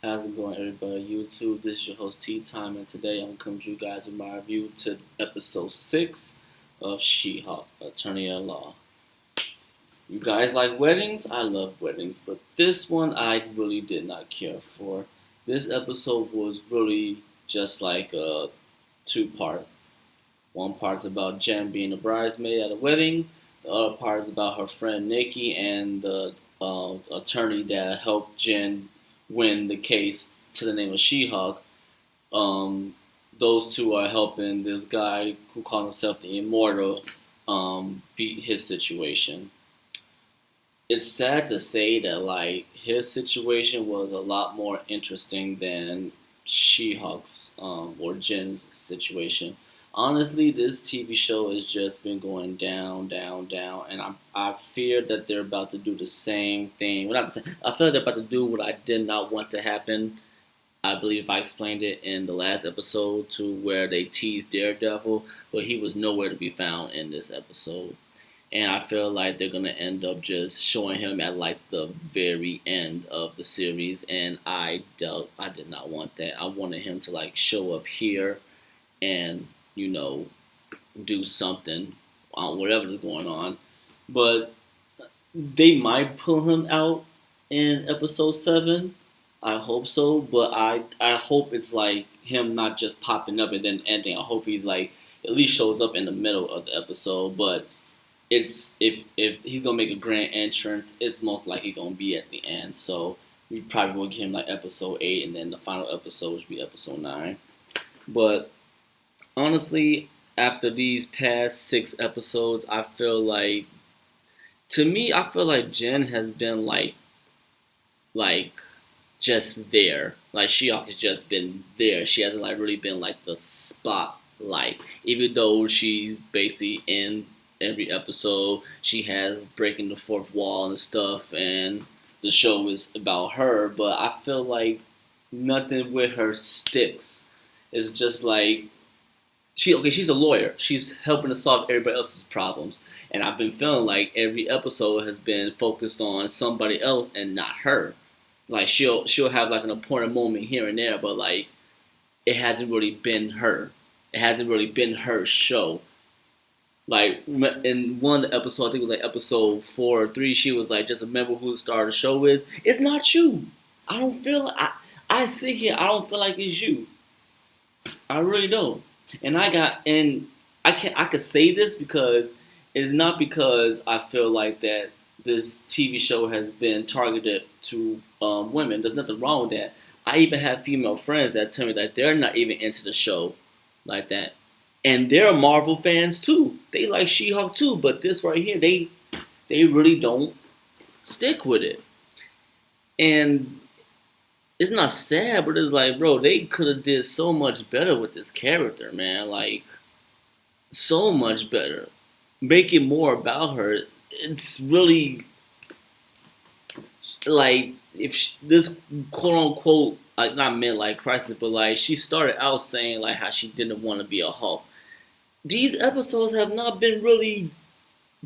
How's it going, everybody? YouTube, this is your host T Time, and today I'm coming to you guys with my review to episode 6 of She-Hulk, Attorney at Law. You guys like weddings? I love weddings, but this one I really did not care for. This episode was really just like a two-part. One part's about Jen being a bridesmaid at a wedding. The other part is about her friend Nikki and the attorney that helped Jen win the case to the name of She-Hulk. Um, those two are helping this guy who calls himself the Immortal beat his situation. It's sad to say that like his situation was a lot more interesting than She-Hulk's or Jen's situation. Honestly, this TV show has just been going down, down, down, and I fear that they're about to do the same thing. Well, not the same. I feel like they're about to do what I did not want to happen. I believe I explained it in the last episode to where they teased Daredevil, but he was nowhere to be found in this episode. And I feel like they're gonna end up just showing him at like the very end of the series, and I did not want that. I wanted him to like show up here and you know do something on whatever is going on. But they might pull him out in episode 7. I hope so, but I hope it's like him not just popping up and then ending. I hope he's like at least shows up in the middle of the episode, but it's if he's gonna make a grand entrance, it's most likely gonna be at the end. So we probably will give him like episode 8, and then the final episode should be episode 9. But honestly, after these past 6 episodes, I feel like to me, I feel like Jen has been like just there. Like she has just been there. She hasn't like really been like the spotlight. Even though she's basically in every episode, she has breaking the fourth wall and stuff, and the show is about her. But I feel like nothing with her sticks. It's just like she's a lawyer. She's helping to solve everybody else's problems. And I've been feeling like every episode has been focused on somebody else and not her. Like she'll have like an important moment here and there, but like it hasn't really been her. It hasn't really been her show. Like in one of the episodes, I think it was like episode 4 or 3, she was like, "Just remember who the star of the show is. It's not you. I don't feel like I sit here. I don't feel like it's you. I really don't." And I could say this because it's not because I feel like that this TV show has been targeted to women. There's nothing wrong with that. I even have female friends that tell me that they're not even into the show like that, and they're Marvel fans too. They like She-Hulk too, but this right here, they really don't stick with it. And it's not sad, but it's like, bro, they could have did so much better with this character, man. Like so much better. Make it more about her. It's really like if this quote unquote like not meant like crisis, but like she started out saying like how she didn't want to be a Hulk. These episodes have not been really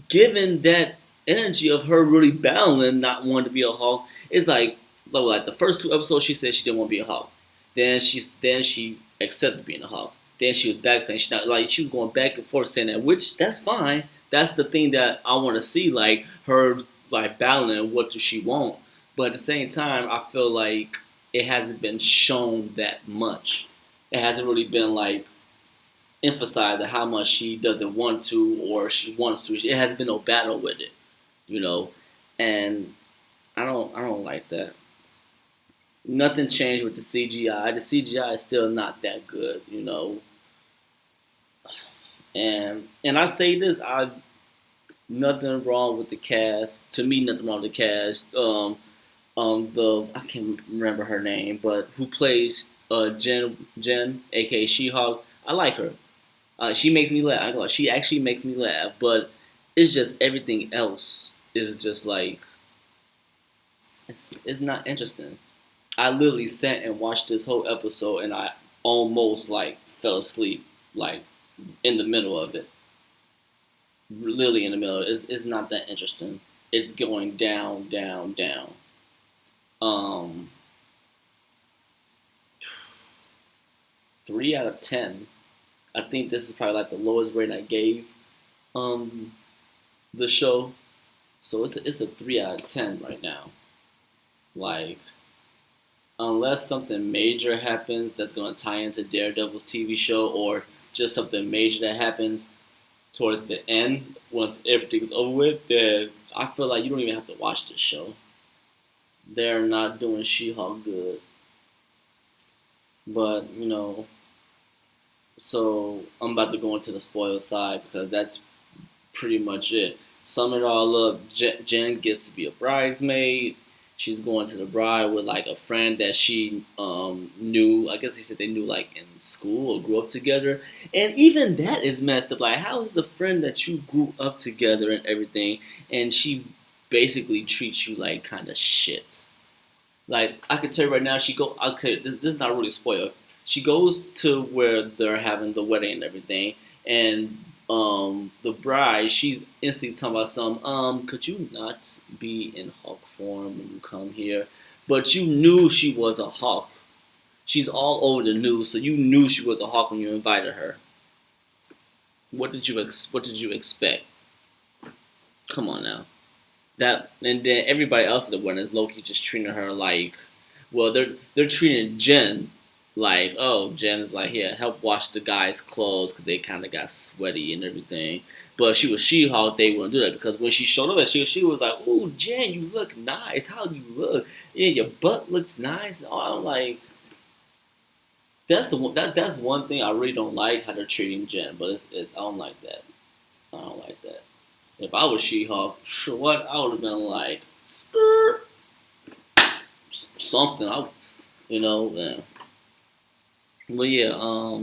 given that energy of her really battling not wanting to be a Hulk. It's like the first 2 episodes she said she didn't want to be a Hulk. Then she accepted being a Hulk. Then she was back saying she not like she was going back and forth saying that, which that's fine. That's the thing that I want to see, like her like battling what does she want. But at the same time, I feel like it hasn't been shown that much. It hasn't really been like emphasized how much she doesn't want to or she wants to. It has been no battle with it, you know, and I don't like that. Nothing changed with the CGI. The CGI is still not that good, you know. And I say this, I nothing wrong with the cast. To me, nothing wrong with the cast. The I can't remember her name, but who plays Jen, aka She-Hulk. I like her. She makes me laugh. I go, she actually makes me laugh, but it's just everything else is just like it's not interesting. I literally sat and watched this whole episode, and I almost like fell asleep, like in the middle of it. Literally in the middle. It's not that interesting. It's going down, down, down. Um, 3 out of 10. I think this is probably like the lowest rating I gave um the show. So it's a 3 out of 10 right now. Like unless something major happens that's gonna tie into Daredevil's TV show, or just something major that happens towards the end once everything's over with, then I feel like you don't even have to watch this show. They're not doing She-Hulk good. But so I'm about to go into the spoil side because that's pretty much it. Sum it all up, Jen gets to be a bridesmaid. She's going to the bride with like a friend that she knew. I guess he said they knew like in school or grew up together. And even that is messed up. Like, how is a friend that you grew up together and everything, and she basically treats you like kind of shit? Like, I could tell you right now, I'll tell you, this is not really a spoiler. She goes to where they're having the wedding and everything, and the bride, she's instantly talking about could you not be in Hulk form when you come here? But you knew she was a Hulk. She's all over the news, so you knew she was a Hulk when you invited her. What did you expect? Come on now. That, and then everybody else at the wedding is Loki just treating her like, well, they're treating Jen like, oh, Jen's like, here, help wash the guys' clothes because they kind of got sweaty and everything. But she was She-Hulk, they wouldn't do that because when she showed up, she was like, "Ooh, Jen, you look nice. How do you look? Yeah, your butt looks nice." Oh, I'm like, that's one thing I really don't like how they're treating Jen, but I don't like that. I don't like that. If I was She-Hulk, what I would have been like, skirt, something. Yeah. But yeah,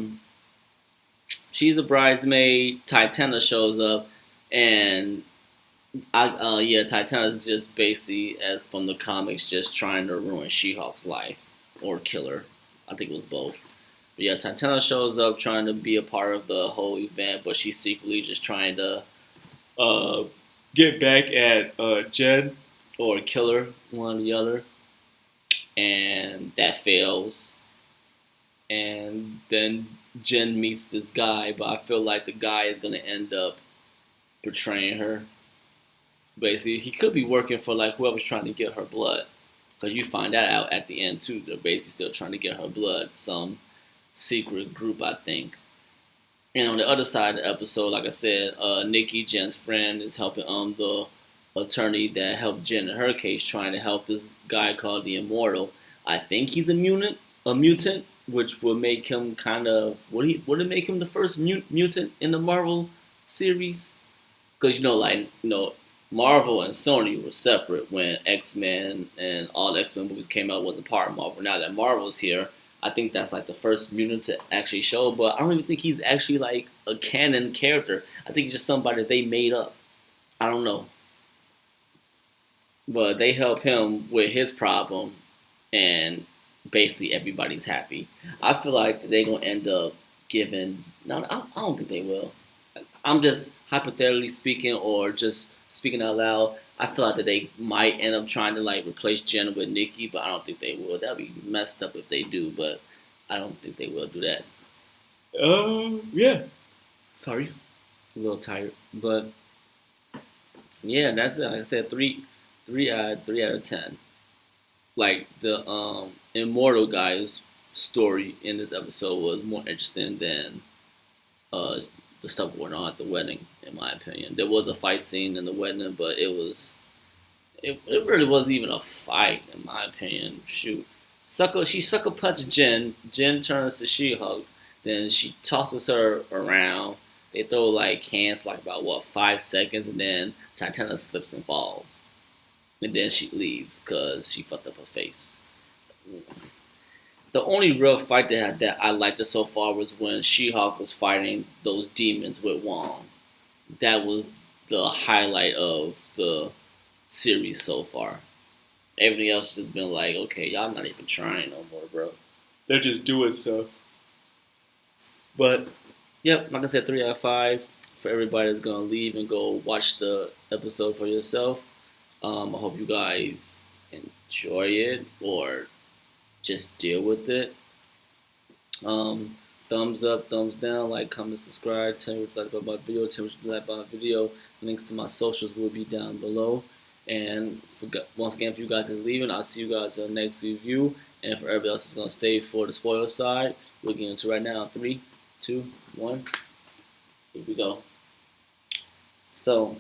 she's a bridesmaid. Titana shows up, and Titana's just basically, as from the comics, just trying to ruin She-Hulk's life or kill her. I think it was both. But yeah, Titana shows up trying to be a part of the whole event, but she's secretly just trying to uh, get back at Jen or kill her, one or the other, and that fails. And then Jen meets this guy, but I feel like the guy is gonna end up betraying her. Basically, he could be working for like whoever's trying to get her blood, because you find that out at the end too. They're basically still trying to get her blood. Some secret group, I think. And on the other side of the episode, like I said, Nikki, Jen's friend, is helping the attorney that helped Jen in her case, trying to help this guy called the Immortal. I think he's a mutant, which would make him kind of would it make him the first mutant in the Marvel series? Because Marvel and Sony were separate when X-Men and all the X-Men movies came out, wasn't part of Marvel. Now that Marvel's here, I think that's like the first mutant to actually show, but I don't even think he's actually like a canon character. I think he's just somebody they made up. I don't know. But they help him with his problem, and basically everybody's happy. I feel like they're gonna end up giving. No, I don't think they will. I'm just hypothetically speaking, or just speaking out loud. I feel like that they might end up trying to like replace Jenna with Nikki, but I don't think they will. That'd be messed up if they do, but I don't think they will do that. Yeah. Sorry, a little tired, but yeah, that's it. Like I said, three out of 10. Like the immortal guy's story in this episode was more interesting than uh the stuff going on at the wedding, in my opinion. There was a fight scene in the wedding, but it really wasn't even a fight, in my opinion. Shoot. She sucker punched Jen. Jen turns to She-Hulk. Then she tosses her around. They throw like hands for like about 5 seconds, and then Titana slips and falls. And then she leaves because she fucked up her face. The only real fight that I liked it so far was when She-Hulk was fighting those demons with Wong. That was the highlight of the series so far. Everything else has just been like, okay, y'all not even trying no more, bro. They're just doing stuff. But, yep, like I said, 3 out of 5 for everybody that's gonna leave and go watch the episode for yourself. I hope you guys enjoy it or just deal with it. thumbs up, thumbs down, like, comment, subscribe. Tell me what you like about my video. Tell me what you like about my video. Links to my socials will be down below. And once again, if you guys are leaving, I'll see you guys in the next review. And for everybody else that's gonna stay for the spoiler side, we're getting into right now. 3, 2, 1. Here we go. So,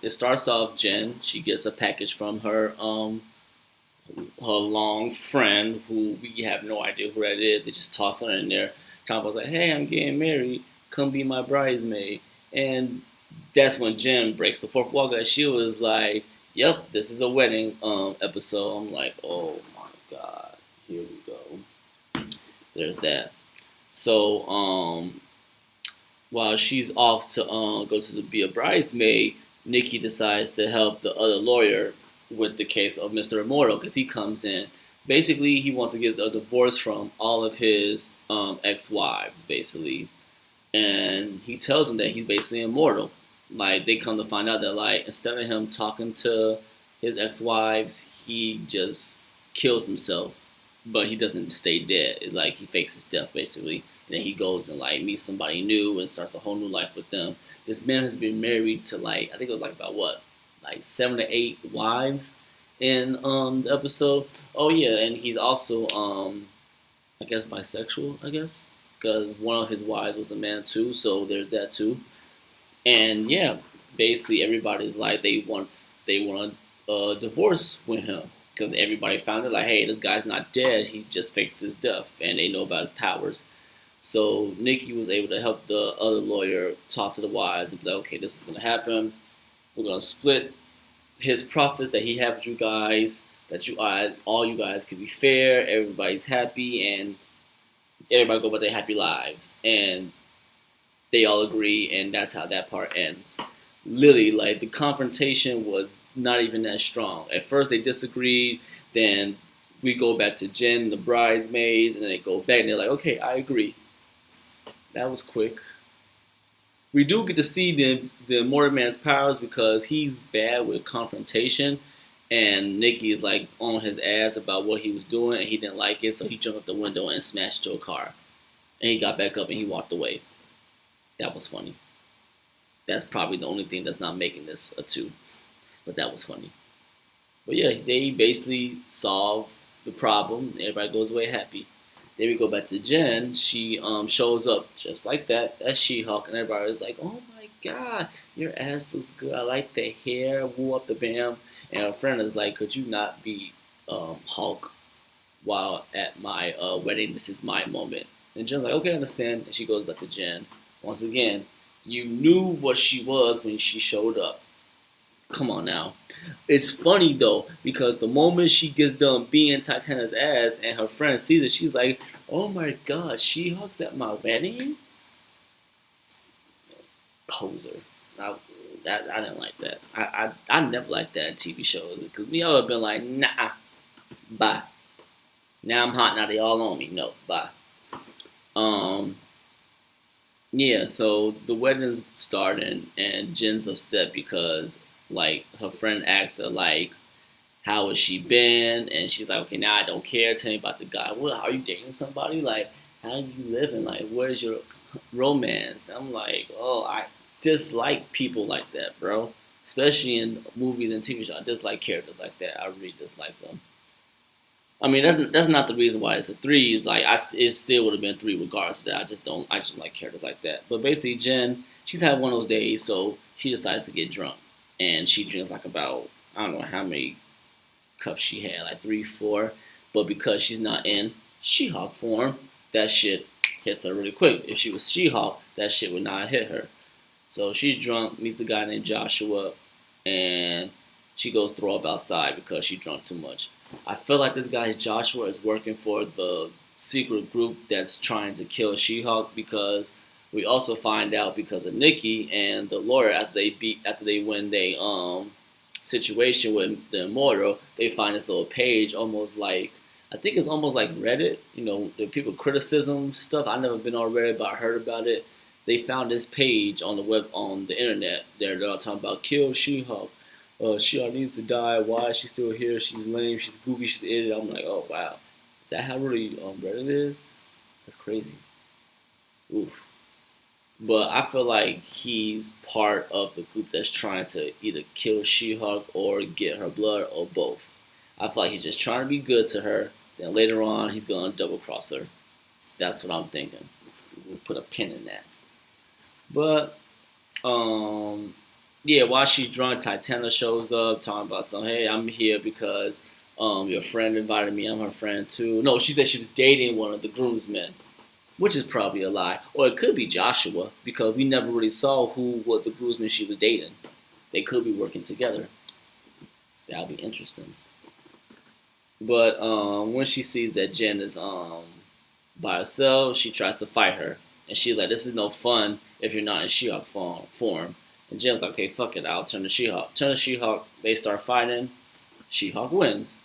it starts off Jen. She gets a package from her long friend who we have no idea who that is. They just toss her in there. Tom was like, "Hey, I'm getting married. Come be my bridesmaid." And that's when Jen breaks the fourth wall. Guys, she was like, "Yep, this is a wedding episode." I'm like, "Oh my god, here we go." There's that. So while she's off to go to be a bridesmaid, Nikki decides to help the other lawyer with the case of Mr. Immortal because he comes in. Basically, he wants to get a divorce from all of his ex-wives, basically. And he tells them that he's basically immortal. Like, they come to find out that, like, instead of him talking to his ex-wives, he just kills himself. But he doesn't stay dead. It's like he fakes his death, basically. And then he goes and, like, meets somebody new and starts a whole new life with them. This man has been married to, like, I think it was, like, about what? Like 7 to 8 wives in the episode. Oh yeah, and he's also I guess bisexual, I guess, because one of his wives was a man too, so there's that too. And yeah, basically everybody's like they want a divorce with him because everybody found it like, hey, this guy's not dead, he just faked his death, and they know about his powers. So Nikki was able to help the other lawyer talk to the wives and be like, okay, this is gonna happen. We're gonna split his profits that he has with you guys. That all you guys can be fair. Everybody's happy, and everybody go about their happy lives. And they all agree, and that's how that part ends. Literally, like the confrontation was not even that strong. At first, they disagreed. Then we go back to Jen, the bridesmaids, and then they go back, and they're like, "Okay, I agree." That was quick. We do get to see the Immortal Man's powers because he's bad with confrontation, and Nikki is like on his ass about what he was doing, and he didn't like it, so he jumped out the window and smashed into a car, and he got back up and he walked away. That was funny. That's probably the only thing that's not making this a 2, but that was funny. But yeah, they basically solve the problem. Everybody goes away happy. Then we go back to Jen. She shows up just like that. That's She-Hulk, and everybody was like, "Oh my god, your ass looks good. I like the hair. Woo up the bam." And her friend is like, "Could you not be Hulk while at my wedding? This is my moment." And Jen's like, "Okay, I understand." And she goes back to Jen. Once again, you knew what she was when she showed up. Come on now. It's funny though, because the moment she gets done being Titana's ass and her friend sees it, she's like, "Oh my god, She-Hulk's at my wedding?" Poser. I didn't like that. I never liked that in TV shows. Because me, I would have been like, "Nah, bye. Now I'm hot, now they all on me. No, bye." Yeah, so the wedding's starting and Jen's upset because like her friend asks her like how has she been, and she's like, "Okay, now I don't care, tell me about the guy." "Well, are you dating somebody? Like, how are you living? Like, where's your romance?" I'm like, oh, I dislike people like that, bro, especially in movies and TV shows. I dislike characters like that. I really dislike them. I mean, that's not the reason why it's a 3. It's like it still would have been 3 regardless of that. I just don't like characters like that. But basically, Jen, she's had one of those days, so she decides to get drunk, and she drinks like about, I don't know how many cups she had, like 3, 4. But because she's not in She-Hulk form, that shit hits her really quick. If she was She-Hulk, that shit would not hit her. So she's drunk, meets a guy named Joshua, and she goes throw up outside because she drunk too much. I feel like this guy Joshua is working for the secret group that's trying to kill She-Hulk, because we also find out because of Nikki and the lawyer after they win they situation with the Immortal, they find this little page almost like, I think it's almost like Reddit, the people criticism stuff. I've never been on Reddit, but I heard about it. They found this page on the internet. They're all talking about kill She-Hulk. She-Hulk needs to die. Why is she still here? She's lame. She's goofy. She's an idiot. I'm like, oh wow, is that how really Reddit is? That's crazy. Oof. But I feel like he's part of the group that's trying to either kill She-Hulk or get her blood or both. I feel like he's just trying to be good to her. Then later on, he's gonna double cross her. That's what I'm thinking. We'll put a pin in that. But yeah, while she's drunk, Titania shows up talking about something. Hey, I'm here because your friend invited me. I'm her friend too. No, she said she was dating one of the groomsmen, which is probably a lie. Or it could be Joshua, because we never really saw who was the groomsman she was dating. They could be working together. That would be interesting. But when she sees that Jen is by herself, she tries to fight her. And she's like, this is no fun if you're not in She-Hulk form. And Jen's like, okay, fuck it, I'll turn to She-Hulk. Turn to She-Hulk, they start fighting. She-Hulk wins.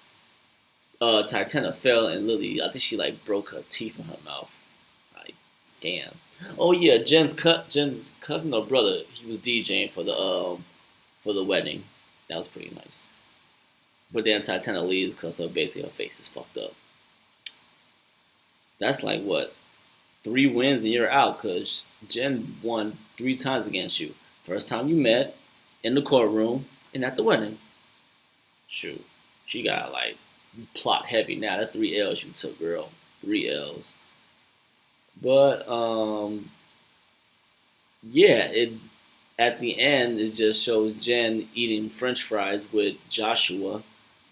Titania fell and Lily, I think she like broke her teeth in her mouth. Like, damn. Oh yeah, Jen's cousin or brother, he was DJing for the wedding. That was pretty nice. But then Titania leaves because basically her face is fucked up. That's like what? 3 wins and you're out, because Jen won 3 times against you. First time you met, in the courtroom, and at the wedding. Shoot. She got like plot heavy now. That's 3 L's you took, girl. 3 L's. But yeah, it at the end it just shows Jen eating French fries with Joshua,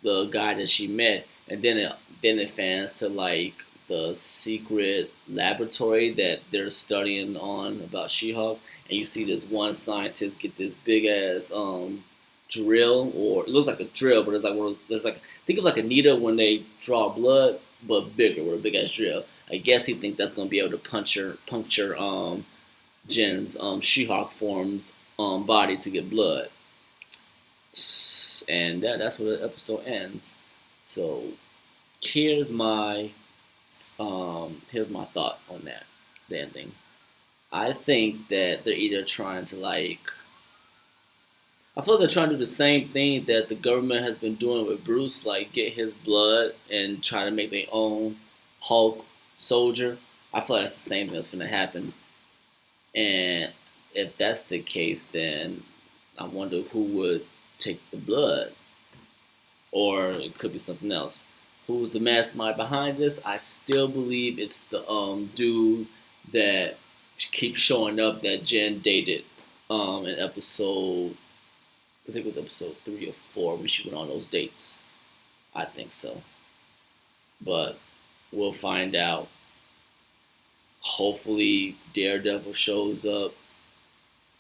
the guy that she met, and then it fans to like the secret laboratory that they're studying on about She-Hulk, and you see this one scientist get this big ass drill, or it looks like a drill, but it's like one of those, it's like, think of like a needle when they draw blood, but bigger with a big ass drill. I guess he thinks that's gonna be able to puncture Jen's She-Hulk form's body to get blood, and that's where the episode ends. So here's my thought on that, the ending. I think that they're either trying to like, I feel like they're trying to do the same thing that the government has been doing with Bruce, like get his blood and try to make their own Hulk soldier. I feel like that's the same thing that's going to happen. And if that's the case, then I wonder who would take the blood. Or it could be something else. Who's the mastermind behind this? I still believe it's the dude that keeps showing up that Jen dated in episode, I think it was episode 3 or 4 when she went on those dates. I think so. But we'll find out. Hopefully Daredevil shows up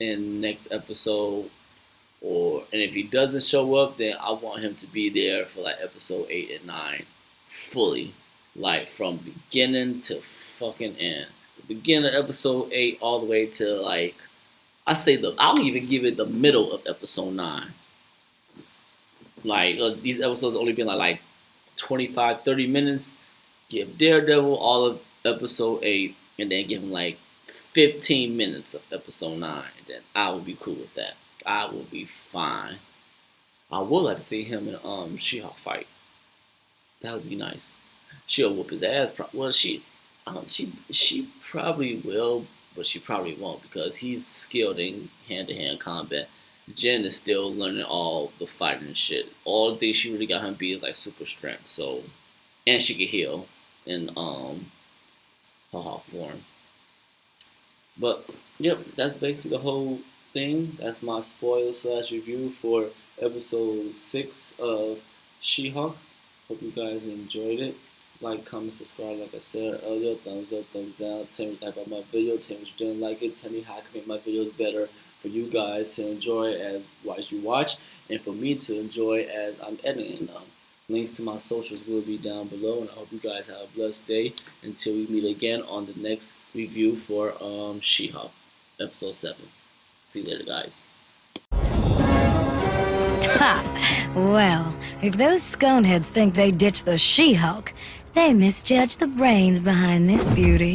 in next episode. And if he doesn't show up, then I want him to be there for like episode 8 and 9. Fully. Like from beginning to fucking end. The beginning of episode 8 all the way to like, I'll even give it the middle of episode 9. Like these episodes only been like 25, 30 minutes. Give Daredevil all of episode 8 and then give him like 15 minutes of episode 9. And then I would be cool with that. I will be fine. I would like to see him in She-Hulk fight. That would be nice. She'll whoop his ass. Well, she probably will, but she probably won't because he's skilled in hand-to-hand combat. Jen is still learning all the fighting and shit. All the things she really got him beat is like super strength. So, and she can heal in her Hulk form. But yep, that's basically the whole thing. That's my spoil/review for episode 6 of She-Hulk. Hope you guys enjoyed it. Like, comment, subscribe, like I said earlier. Thumbs up, thumbs down. Tell me about my video. Tell me what you didn't like it. Tell me how I can make my videos better for you guys to enjoy as you watch, and for me to enjoy as I'm editing them. Links to my socials will be down below, and I hope you guys have a blessed day until we meet again on the next review for She-Hulk, episode 7. See you later, guys. Ha! Well, if those sconeheads think they ditched the She-Hulk, they misjudged the brains behind this beauty.